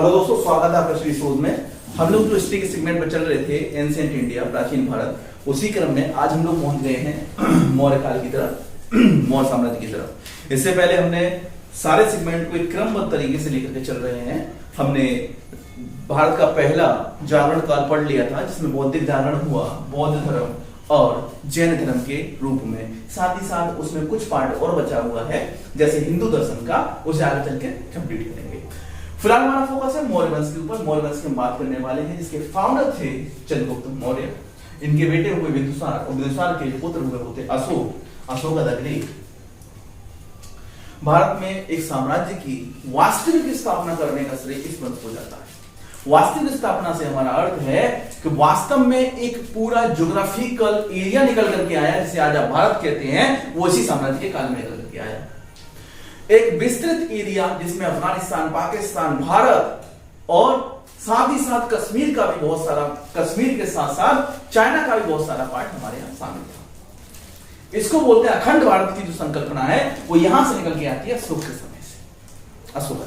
Hello दोस्तों, स्वागत है आपका श्री शोध में। हम लोग जो हिस्ट्री के सेगमेंट में चल रहे थे एंशिएंट इंडिया, प्राचीन भारत, उसी क्रम में आज हम लोग पहुंच गए हैं मौर्य काल की तरफ, मौर्य साम्राज्य की तरफ। इससे पहले हमने सारे सेगमेंट को एक क्रमबद्ध तरीके से लेकर के चल रहे हैं। हमने भारत का पहला जागरण काल पढ़ लिया था, जिसमें बौद्धिक जागरण हुआ, बौद्ध धर्म और जैन धर्म के रूप में। साथ ही साथ उसमें कुछ पार्ट और बचा हुआ है, जैसे हिंदू दर्शन का, उसे आगे चल के कंप्लीट करेंगे। फिलहाल हमारा फोकस है मौर्य वंश के ऊपर। मौर्य वंश की हम बात करने वाले हैं, जिसके फाउंडर थे चंद्रगुप्त मौर्य। इनके बेटे हुए बिंदुसार और बिंदुसार के पुत्र हुए होते अशोक, अशोक द ग्रेट। भारत में एक साम्राज्य की वास्तविक स्थापना करने का श्रेय इस वंश को जाता है। वास्तविक स्थापना से हमारा अर्थ है कि वास्तव में एक पूरा ज्योग्राफिकल एरिया निकल करके आया, जिसे आज आप भारत कहते हैं, वो इसी साम्राज्य के काल में निकल करके आया। एक विस्तृत एरिया जिसमें अफगानिस्तान, पाकिस्तान, भारत और साथ ही साथ कश्मीर का भी बहुत सारा, कश्मीर के साथ साथ चाइना का भी बहुत सारा पार्ट हमारे यहां शामिल था। इसको बोलते हैं अखंड भारत की जो संकल्पना है, वो यहां से निकल के आती है अशोक के समय से, अशोक।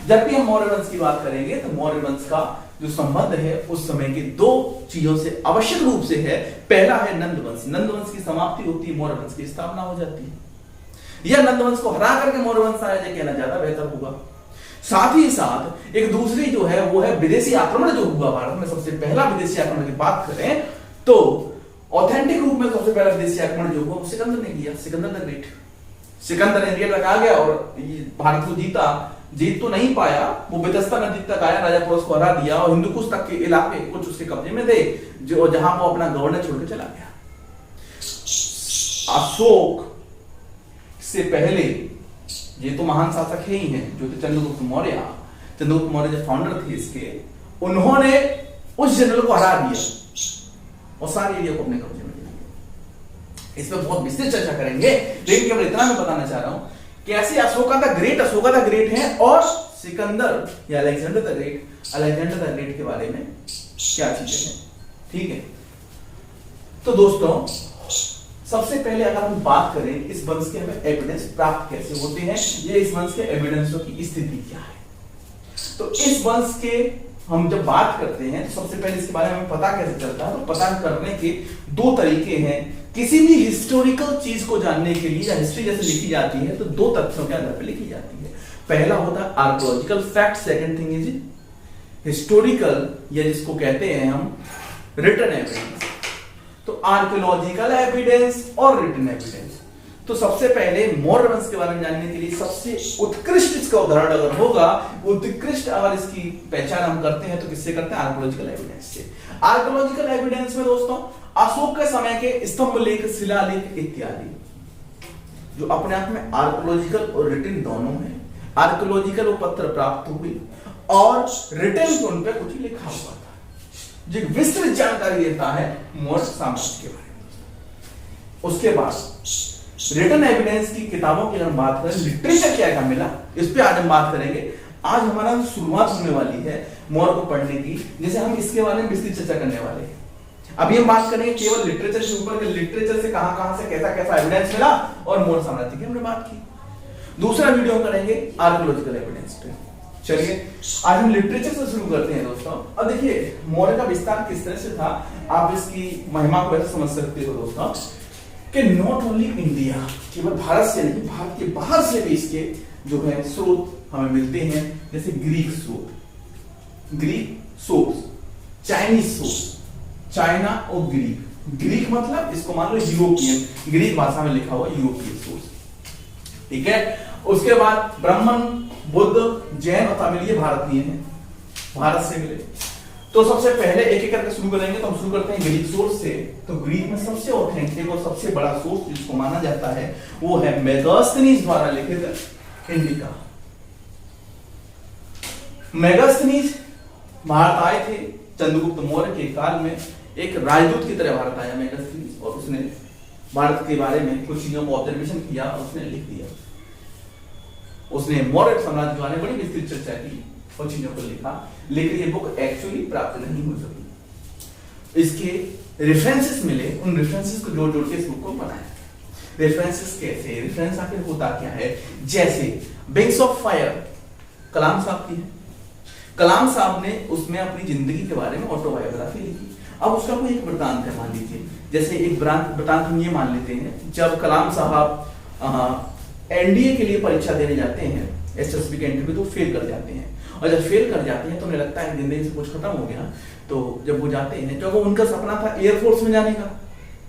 जब भी हम मौर्य वंश की बात करेंगे तो मौर्य वंश का जो संबंध है उस समय की दो चीजों से आवश्यक रूप से है। पहला है नंद वंश। नंद वंश की समाप्ति होती है, मौर्य वंश की स्थापना हो जाती है। यह नंद वंश को हरा करके मौर्य वंश आया, जो कहना ज्यादा बेहतर होगा। साथ ही साथ एक दूसरी जो है वो है विदेशी आक्रमण जो हुआ भारत में। सबसे पहला विदेशी आक्रमण की बात करें तो ऑथेंटिक रूप में सबसे पहला विदेशी आक्रमण जो हुआ वो सिकंदर ने किया, Sikandar the great. Sikandar India तक आ गया और भारत को जीता। जीत तो नहीं पाया, वो बेतस्ता नदी तक आया, राजा पोरस को हरा दिया और हिंदू कुश तक के इलाके कुछ उसके कब्जे में थे, जो जहां वो अपना गवर्नर छोड़ के चला गया। अशोक से पहले ये तो महान शासक ही हैं, जो थे चंद्रगुप्त मौर्य। चंद्रगुप्त मौर्य जो फाउंडर थे इसके, उन्होंने उस जनरल को हरा दिया और सारे एरिया को अपने कब्जे में लिया। इस पर बहुत विस्तृत चर्चा करेंगे, लेकिन केवल इतना मैं बताना चाह रहा हूं कि ऐसे अशोका द ग्रेट है और सिकंदर या अलेक्जेंडर द ग्रेट के बारे में क्या चीजें हैं, ठीक है। तो दोस्तों, सबसे पहले अगर हम बात करें इस वंश के हमें एविडेंस प्राप्त कैसे होते हैं, ये इस वंश के एविडेंसों की स्थिति क्या है। तो इस वंश के हम जब बात करते हैं तो सबसे पहले इसके बारे में पता कैसे चलता है, तो पता करने के दो तरीके हैं। किसी भी हिस्टोरिकल चीज को जानने के लिए, या हिस्ट्री जैसे लिखी जाती है तो दो तथ्यों के आधार पर लिखी जाती है। पहला होता है archaeological fact, second thing is historical, या जिसको कहते हैं हम रिटन एविडेंस। तो आर्कियोलॉजिकल एविडेंस और रिटन एविडेंस। तो सबसे पहले मौर्य वंश के बारे में जानने के लिए सबसे उत्कृष्ट इसका उदाहरण अगर होगा, उत्कृष्ट अगर इसकी पहचान हम करते हैं तो किससे करते हैं? आर्कियोलॉजिकल एविडेंस से। आर्कियोलॉजिकल एविडेंस में दोस्तों अशोक के समय के स्तंभ लेख, शिलालेख इत्यादि, जो अपने आप में आर्कियोलॉजिकल और रिटन दोनों है। आर्कियोलॉजिकल वो पत्र प्राप्त हुए और रिटन उन पे कुछ लिखा हुआ था, जो विस्तृत जानकारी देता है मौर्य साम्राज्य के बारे में। उसके बाद रिटन एविडेंस की किताबों की हम बात करें, लिटरेचर क्या क्या मिला, इस पे आज हम बात करेंगे। आज हमारा शुरुआत होने वाली है मौर्य को पढ़ने की, जैसे हम इसके बारे में विस्तृत चर्चा करने वाले हैं। अभी हम बात करेंगे केवल लिटरेचर के ऊपर, लिटरेचर से कहां से कैसा कैसा एविडेंस मिला और मौर्य साम्राज्य की हमने बात की। दूसरा वीडियो हम करेंगे आर्कियोलॉजिकल एविडेंस पे। चलिए आज हम लिटरेचर से शुरू करते हैं दोस्तों। अब देखिए मौर्य का विस्तार किस तरह से था, आप इसकी महिमा को ऐसे समझ सकते हो दोस्तों कि नॉट ओनली इंडिया, केवल भारत से नहीं, भारत के बाहर से भी इसके जो है स्रोत हमें मिलते हैं। जैसे Greek source, Chinese source, China और ग्रीक मतलब इसको मान लो यूरोपियन, ग्रीक भाषा में लिखा हुआ यूरोपियन सोर्स, ठीक है। उसके बाद ब्राह्मण, बुद्ध, जैन और तमिल ये भारतीय हैं, भारत से मिले। तो सबसे पहले एक एक करके शुरू करेंगे। तो हम शुरू करते हैं ग्रीक सोर्स से। तो ग्रीक में सबसे ऑथेंटिक और सबसे बड़ा सोर्स जिसको माना जाता है वो है मेगास्थनीज द्वारा लिखित इंडिका। मेगास्थनीज भारत आए थे चंद्रगुप्त मौर्य के काल में, एक राजदूत की तरह भारत आया मेगास्थनीज, और उसने भारत के बारे में कुछ चीजों को ऑब्जर्वेशन किया और उसने लिख दिया। उसने मौर्य साम्राज्य के बारे में बड़ी विस्तृत चर्चा की और चीजों को लिखा, लेकिन ये बुक एक्चुअली प्राप्त नहीं हो सकी। इसके रेफरेंसेस मिले, उन रेफरेंसेस को जोड़ जोड़ के इस बुक को बनाया। रेफरेंसेस कैसे, रेफरेंस आखिर होता क्या है? जैसे विंग्स ऑफ फायर कलाम साहब की है, कलाम साहब ने उसमें अपनी जिंदगी के बारे में ऑटोबायोग्राफी लिखी। अब उसका कोई एक वृत्तांत है, मान लीजिए, जैसे एक वृत्तांत हम ये मान लेते हैं, जब कलाम साहब एनडीए के लिए परीक्षा देने जाते हैं, एसएसबी के इंटरव्यू, तो फेल कर जाते हैं। और जब फेल कर जाते हैं तो उन्हें लगता है जिंदगी से कुछ खत्म हो गया। तो जब वो जाते हैं, तो वो उनका सपना था एयरफोर्स में जाने का,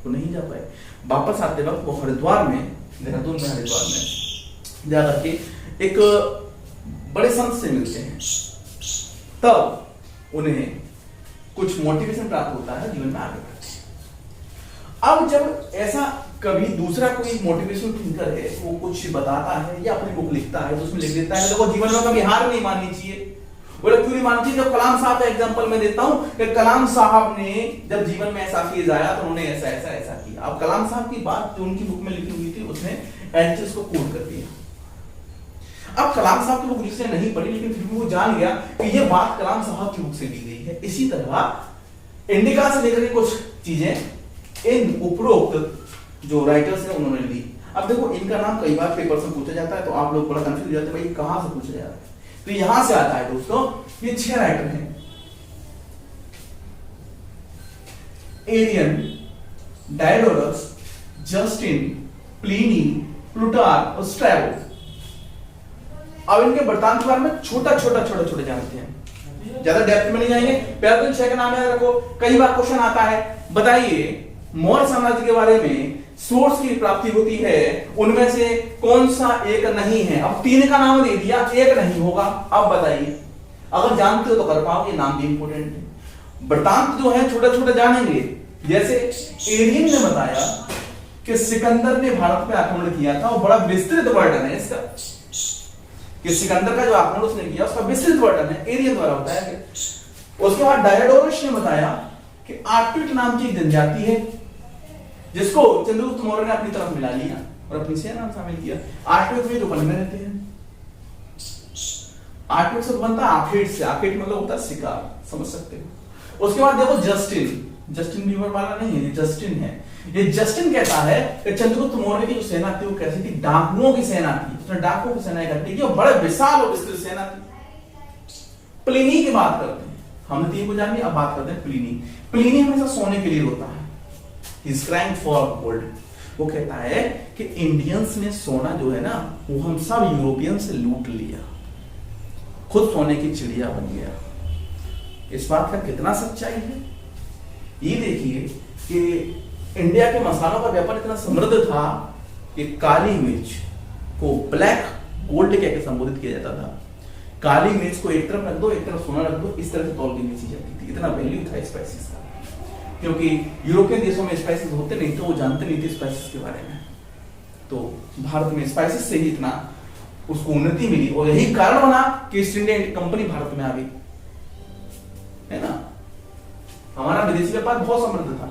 तो नहीं जा पाए। वापस आते वक्त वो हरिद्वार में, देहरादून में, हरिद्वार में जा करके एक बड़े संत से मिलते हैं। तब उन्हें कुछ मोटिवेशन प्राप्त होता है, जीवन में आगे बढ़ते हैं। अब जब ऐसा कभी दूसरा कोई मोटिवेशनल थिंकर है, वो कुछ बताता है या अपनी बुक लिखता है, तो उसमें लिख देता है देखो जीवन में कभी हार नहीं माननी चाहिए। बोले क्यों नहीं माननी चाहिए? जब कलाम साहब का एग्जांपल मैं देता हूं कि कलाम साहब ने जब जीवन में ऐसा फेज आया तो उन्होंने ऐसा ऐसा ऐसा किया। अब कलाम साहब की बात जो उनकी बुक में लिखी हुई थी, उसने एंचर्स को कोट कर दिया। अब कलाम साहब की बुक जिसने नहीं पढ़ी, लेकिन फिर भी वो जान गया कि ये बात कलाम साहब की बुक से ली गई है। इसी तरह इंडिका से लेकर के कुछ चीजें इन उपरोक्त जो राइटर्स हैं उन्होंने ली। अब देखो इनका नाम कई बार पेपर से पूछा जाता है, तो आप लोग बड़ा कंफ्यूज हो जाते हैं भाई कहां से पूछा जा रहा है। तो यहां से आता है दोस्तों, ये 6 राइटर हैं, एरियन, डायोडोरस, जस्टिन, प्लिनी, प्लूटार्क और स्ट्रैबो। अब इनके वृत्तांत के बारे में छोटा जानते हैं, ज्यादा डेप्थ में नहीं जाएंगे। पहले 6 का नाम याद रखो, कई बार क्वेश्चन आता है, बताइए मौर्य साम्राज्य के बारे में सोर्स की प्राप्ति होती है, उनमें से कौन सा एक नहीं है? अब 3 का नाम दे दिया, एक नहीं होगा। अब बताइए, अगर जानते हो तो कर पाओगे, नाम भी इंपोर्टेंट है। वृत्तांत जो है छोटे जानेंगे। जैसे एरियन ने बताया कि सिकंदर ने भारत पे आक्रमण किया था, और बड़ा विस्तृत वर्णन है इसका कि सिकंदर का जो आक्रमण उसने किया उसका विस्तृत वर्णन है, एरियन द्वारा होता है। उसके बाद डायोडोरस ने बताया कि आर्क्टिक नाम की एक जनजाति है जिसको चंद्रगुप्त मौर्य ने अपनी तरफ मिला लिया और अपनी सेना में शामिल किया। आर्क्टिक में जो वन में रहते हैं, आर्क्टिक से बनता है आर्किड से, आर्किड मतलब होता है शिकार, समझ सकते हो। उसके बाद देखो जस्टिन बीवर वाला नहीं है, ये जस्टिन है। ये जस्टिन कहता है कि चंद्रगुप्त मौर्य की जो सेना थी वो कैसी थी? डाकुओं की सेना थी। उसने डाकुओं की सेना इकट्ठी की और बड़े विशाल और विस्तृत सेना थी। प्लिनी की बात करते हैं, हमने 3 को जान लिया, अब बात करते हैं प्लिनी। प्लिनी हमेशा सोने के लिए होता है, he is crying for gold। वो कहता है कि इंडियंस ने सोना जो है ना, वो हम सब यूरोपियन से लूट लिया, खुद सोने की चिड़िया बन गया। इस बात का कितना सच्चाई है ये देखिए कि इंडिया के मसालों का व्यापार इतना समृद्ध था कि काली मिर्च को ब्लैक गोल्ड कह के संबोधित किया जाता था। काली मिर्च को एक तरफ रख दो, एक तरफ सोना रख दो, इस तरह से तौल के बेची जाती थी। इतना वैल्यू था स्पाइसेस का, क्योंकि यूरोपियन देशों में स्पाइसेस होते नहीं थे, वो जानते नहीं थे स्पाइसेस के बारे में। तो भारत में स्पाइसेस से ही इतना उसको उन्नति मिली, और यही कारण बना कि ईस्ट इंडिया कंपनी भारत में आ गई, है ना। हमारा विदेशी व्यापार बहुत समृद्ध था,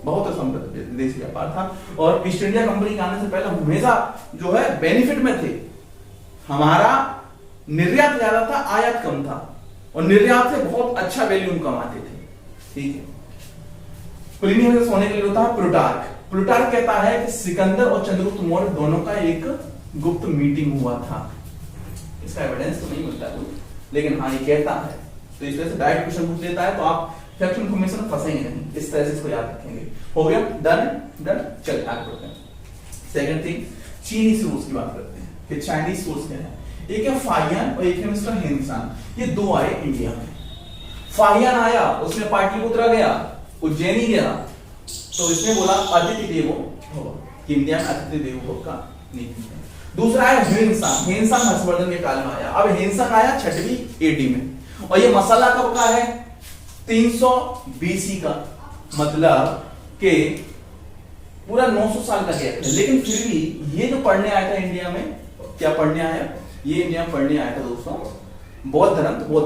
बहुत समृद्ध विदेशी व्यापार था, और ईस्ट इंडिया कंपनी के आने से पहले हमेशा जो है बेनिफिट में थे। हमारा निर्यात ज्यादा था, आयात कम था, और निर्यात से बहुत अच्छा वैल्यू कमाते थे। ठीक है। प्लिनी में सोने के लिए होता है प्लूटार्क कहता है कि सिकंदर और चंद्रगुप्त मौर्य दोनों का एक गुप्त मीटिंग हुआ था। इसका एविडेंस तो नहीं मिलता है, लेकिन हाँ ये कहता है। तो इस तरह से डायरेक्ट क्वेश्चन पूछ लेता है तो आप फैक्ट इन्फॉर्मेशन फंसेंगे नहीं, इस तरह से इसको याद रखेंगे। हो गया, डन। चलिए आगे बढ़ते हैं। सेकंड थिंग, चीनी सोर्स की बात करते हैं कि चाइनीज सोर्स क्या है। एक है फाहियान और एक है मिस्टर हेनसान। ये 2 आए इंडिया में। फाहियान आया, उसने पाटलिपुत्र गया, उज्जैनी गया, तो इसने बोला अदिति देवो भव, इंडिया में अदिति देवो भव का नीति है। दूसरा है हेनसान हर्षवर्धन के काल में आया। अब हेनसान आया 6वीं एडी में, और ये मसाला कब का है? 300 बीसी का, मतलब के पूरा 900 साल का गैप है। लेकिन फिर भी ये जो पढ़ने आया था इंडिया में, क्या पढ़ने आया? ये इंडिया में पढ़ने आया था दोस्तों बौद्ध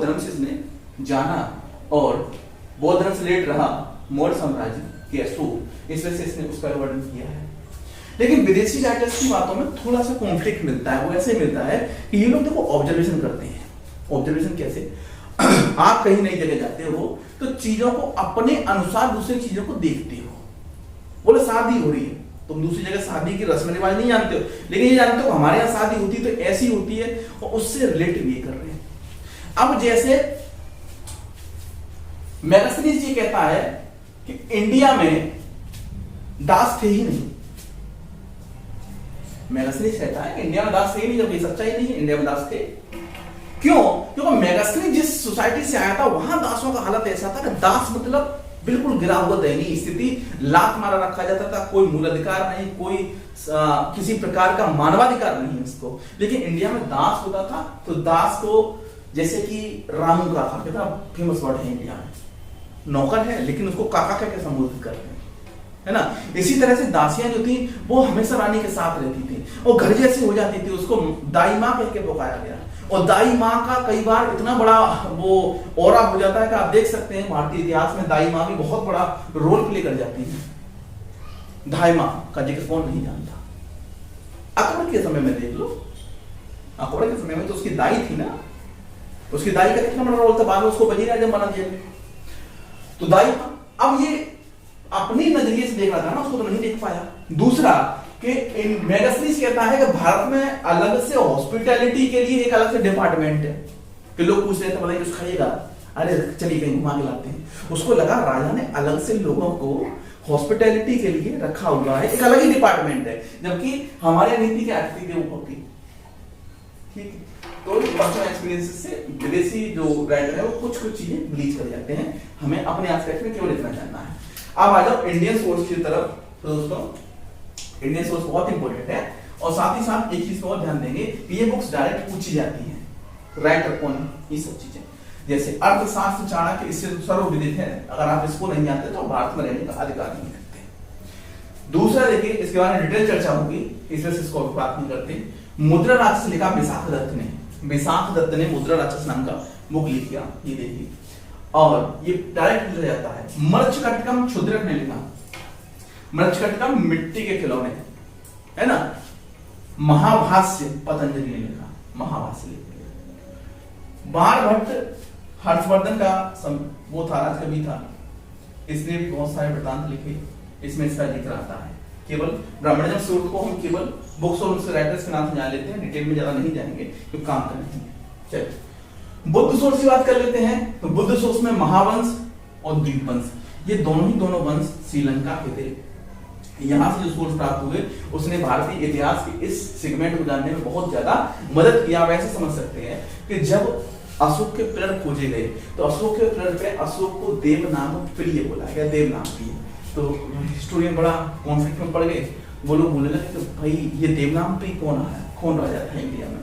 धर्म से इसने जाना, और बौद्ध धर्म से रिलेटेड रहा मौर्य साम्राज्य के अशोक, इस वजह से इसने उसका वर्णन किया है। लेकिन विदेशी राइटर्स की बातों में थोड़ा सा कॉन्फ्लिक्ट मिलता है। वो ऐसे मिलता है कि ये लोग देखो ऑब्जर्वेशन करते हैं। ऑब्जर्वेशन कैसे? आप कहीं नई जगह जाते हो तो चीजों को अपने अनुसार दूसरी चीजों को देखते हो। बोले शादी हो रही है, तुम दूसरी जगह शादी की रस्म रिवाज नहीं जानते हो, लेकिन ये जानते हो हमारे यहाँ शादी होती है तो ऐसी होती है, और उससे रिलेट ये कर रहे हैं। अब जैसे मेगास्थनीज ये कहता है कि इंडिया में दास थे ही नहीं। मेगास्थनीज कहता है कि इंडिया में दास थे ही नहीं, जब ये सच्चाई नहीं है, इंडिया में दास थे। क्यों? क्योंकि मेगास्थनीज जिस सोसाइटी से आया था वहां दासों का हालत ऐसा था कि दास मतलब बिल्कुल गिरा हुआ दयनीय स्थिति, लात मारा रखा जाता था, कोई मूल अधिकार नहीं, कोई किसी प्रकार का मानवाधिकार नहीं इसको। लेकिन इंडिया में दास होता था तो दास को जैसे कि रामू काका, कितना फेमस वर्ड है इंडिया में, नौकर है लेकिन उसको काका कह के संबोधित करते हैं, है ना। इसी तरह से दासियां जो थी वो हमेशा रानी के साथ रहती थी और घर जैसी हो जाती थी, उसको दाई माँ कह के पुकारा गया। और दाई माँ का कई बार इतना बड़ा वो ऑरा हो जाता है कि आप देख सकते हैं भारतीय इतिहास में दाई माँ भी बहुत बड़ा रोल प्ले कर जाती है। दाई माँ का जिक्र कौन नहीं जानता? अकबर के समय में देख लो, अकबर के समय में तो उसकी दाई थी ना, उसकी दाई का कितना बड़ा रोल था, बाद में उसको वजीर आजम बना दिया। तो दाई अब ये अपनी नजरिए से देख रहा था ना, उसको तो नहीं देख पाया। दूसरा कि मेगास्थनीज कहता है कि भारत में अलग से हॉस्पिटैलिटी के लिए एक अलग से डिपार्टमेंट है कि लोग पूछ रहे थे बताइए कुछ खाइएगा, अरे चलिए कहीं घुमा के लाते हैं। उसको लगा राजा ने अलग से लोगों को हॉस्पिटैलिटी के लिए रखा हुआ है, एक अलग ही डिपार्टमेंट है, जबकि हमारे नीति के अतिथि के ऊपर की। ठीक है, तो पर्सनल एक्सपीरियंस से विदेशी जो राइटर है वो कुछ कुछ चीजें ब्लीच कर जाते हैं, हमें अपने एस्पेक्ट में केवल इतना जानना है। अब आ जाओ इंडियन सोर्स की तरफ। तो दोस्तों इंडियन सोर्स बहुत इंपॉर्टेंट है और साथ ही साथ एक चीज को और ध्यान देंगे कि ये बुक्स डायरेक्ट पूछी जाती हैं, राइटर कौन, ये सब चीजें। जैसे अर्थशास्त्र चाणक्य इससे सर्वविदित है, अगर आप इसको नहीं जानते तो भारत में रहने का अधिकार नहीं रखते। दूसरा देखिए, इसके बारे में डिटेल चर्चा होगी, इसमें से इसको बात नहीं करते। मुद्रा राक्षस लिखा विशाख दत्त ने, विशाख दत्त ने मुद्रा राक्षस नाम का बुक लिख दिया, ये देखिए, और ये डायरेक्ट लिखा जाता है। मृच्छकटिकम क्षुद्रक ने लिखा, मृच्छकटिकम मिट्टी के खिलौने, है ना। महाभाष्य पतंजलि ने लिखा, महाभाष्य लिख दिया। बाणभट्ट हर्षवर्धन का वो था, राजकवि था, इसने भी बहुत सारे वृत्तांत लिखे, इसमें इसका जिक्र आता है। केवल ब्राह्मणजन सूत्र को हम केवल बुक्स और उसके राइटर्स के नाम से जान लेते हैं, डिटेल में ज्यादा नहीं जाएंगे क्योंकि काम का नहीं है। चलिए बुद्ध सोर्स की बात कर लेते हैं। तो बुद्ध सोर्स में महावंश और द्वीपवंश, ये दोनों वंश श्रीलंका के थे। यहां से जो सोर्स प्राप्त हुए उसने भारतीय इतिहास के इस सेगमेंट को जानने में बहुत ज्यादा मदद किया। आप ऐसे समझ सकते हैं कि जब अशोक के प्रेर खोजे गए तो अशोक के प्रेर पे अशोक को देवनाम प्रिय बोला गया, देवनाम प्रिय। तो हिस्टोरियन बड़ा कॉन्फ्लिक्ट में पड़ गए, वो लोग बोलने लगे कि भाई ये देवनाम प्रिय कौन आया, कौन राजा था इंडिया में,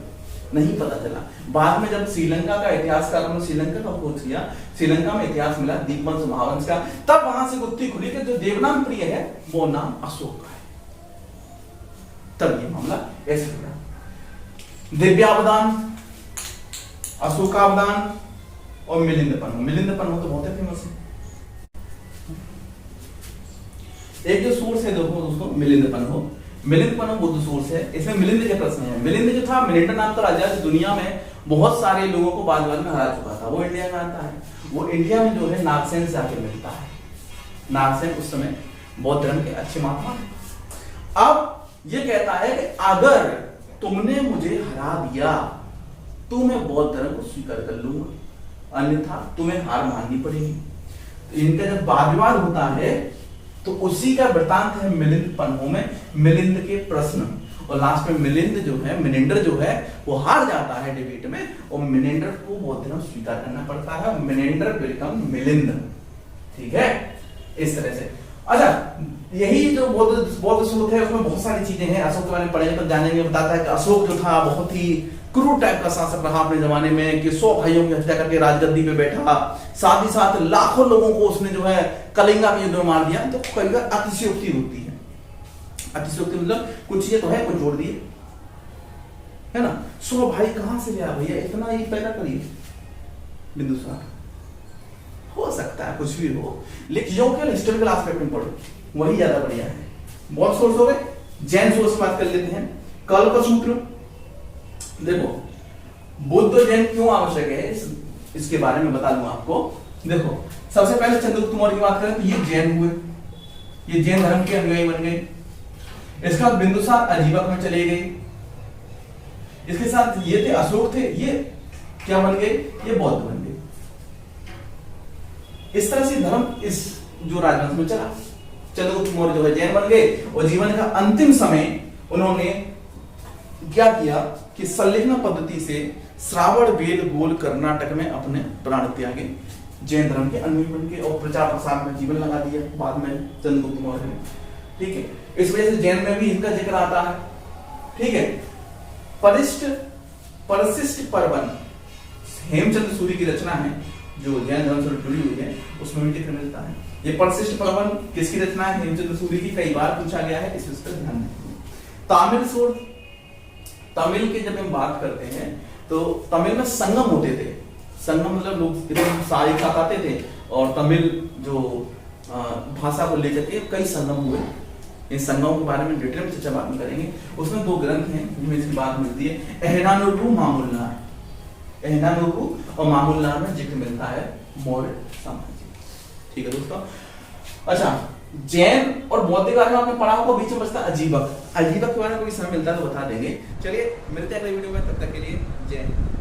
नहीं पता चला। बाद में जब श्रीलंका का इतिहासकारों ने श्रीलंका का खोज किया, श्रीलंका में इतिहास मिला दीपवंश महावंश का, तब वहां से गुत्थी खुली कि जो देवनाम प्रिय है वो नाम अशोक का है। तब ये मामला ऐसे हुआ। दिव्यावदान, अशोकावदान और मिलिंद पन्नु। मिलिंद पन्नु तो बहुत फेमस है। एक जो सोर्स है देखो दोस्तों, मिलिंद पन्नु। मिलिंद पन्नु बुद्ध सोर्स है, इसमें मिलिंद के प्रश्न है। मिलिंद जो था, मिलिंद नाम का राजा जो दुनिया में बहुत सारे लोगों को बाद में हरा चुका था, वो इंडिया में आता है। वो इंडिया में जो है नागसेन से आके मिलता है। नागसेन उस समय बौद्ध धर्म के अच्छे महात्मा थे। अब ये कहता है कि अगर तुमने मुझे हरा दिया तो मैं बौद्ध धर्म को स्वीकार कर लूंगा, अन्यथा तुम्हें हार माननी पड़ेगी। तो इनका जब वाद विवाद होता है तो उसी का वृतांत है मिलिंद पन्नु में, मिलिंद के प्रश्न। और लास्ट में मिलिंद जो है, मिनिंडर जो है वो हार जाता है डिबेट में और मिनिंडर को बौद्ध धर्म स्वीकार करना पड़ता है, मिनिंडर बिकम मिलिंद। ठीक है, इस तरह से। अच्छा, यही जो बौद्ध सूत्र है उसमें बहुत सारी चीजें हैं। अशोक के बारे में पढ़ेंगे तो जानेंगे, बताता है कि अशोक जो था बहुत ही क्रूर टाइप का शासक रहा अपने जमाने में, कि 100 भाइयों की हत्या करके राजगद्दी पे बैठा, साथ ही साथ लाखों लोगों को उसने जो है कलिंगा के युद्ध में मार दिया। तो कई बार अतिशयोक्ति होती है। अतिशयोक्ति मतलब कुछ चीजें तो है, कुछ जोड़ दिए, है ना। 100 भाई कहां से लिया भैया, इतना ही पैदा करिए बिंदुसार, हो सकता है कुछ भी हो, लेकिन हिस्टोरिकल एस्पेक्ट में पढ़ो, वही ज्यादा बढ़िया है। बहुत सोर्स हो गए। जैन सोर्स बात कर लेते हैं। कल्प सूत्र देखो, बुद्ध जैन क्यों आवश्यक है इसके बारे में बता दूं आपको। देखो, सबसे पहले चंद्रगुप्त मौर्य की बात करें तो ये जैन हुए, ये जैन धर्म के अनुयायी बन गए। इसके बाद बिंदुसार अजीबक में चले गए। इसके साथ ये थे अशोक थे, ये क्या बन गए, ये बौद्ध बन गए। इस तरह से धर्म इस जो राजवंश में चला। चंद्रगुप्त मौर्य जो है जैन बन गए और जीवन का अंतिम समय उन्होंने क्या किया कि संलेखना पद्धति से श्रावण बेद गोल कर्नाटक में अपने प्राण त्यागे, जैन धर्म के अन्वयी बन के और प्रचार प्रसार में जीवन लगा दिया बाद में चंद्रगुप्त मौर्य ने। ठीक है, इस वजह से जैन में भी इनका जिक्र आता है। ठीक है, परिशिष्ट पर्वन हेमचंद्र सूरी की रचना है जो जैन धर्म से जुड़ी हुई है, उसमें भी जिक्र मिलता है। ये परिशिष्ट पर्वन किसकी रचना है? हेमचंद्र सूरी की। कई बार पूछा गया है, इस पर ध्यान दें। तमिल की जब हम बात करते हैं तो तमिल में संगम होते थे। संगम मतलब लोग एकदम सारे एक साथ आते थे और तमिल जो भाषा को लेकर के कई संगम हुए। इन संगमों के बारे में डिटेल में चर्चा बाद में करेंगे। उसमें दो ग्रंथ हैं जिनमें इसकी बात मिलती है, एहनानुरु मामुल्लाह। एहनानुरु और मामुल्लाह में जिक्र मिलता है मौर्य साम्राज्य। ठीक है दोस्तों। अच्छा, जैन और बौद्ध के बारे में आपने पढ़ा होगा, बीच में बचता अजीबक। अजीबक के बारे में कोई समय मिलता है तो बता देंगे। चलिए मिलते हैं अगले वीडियो में, तब तक के लिए जय हिंद।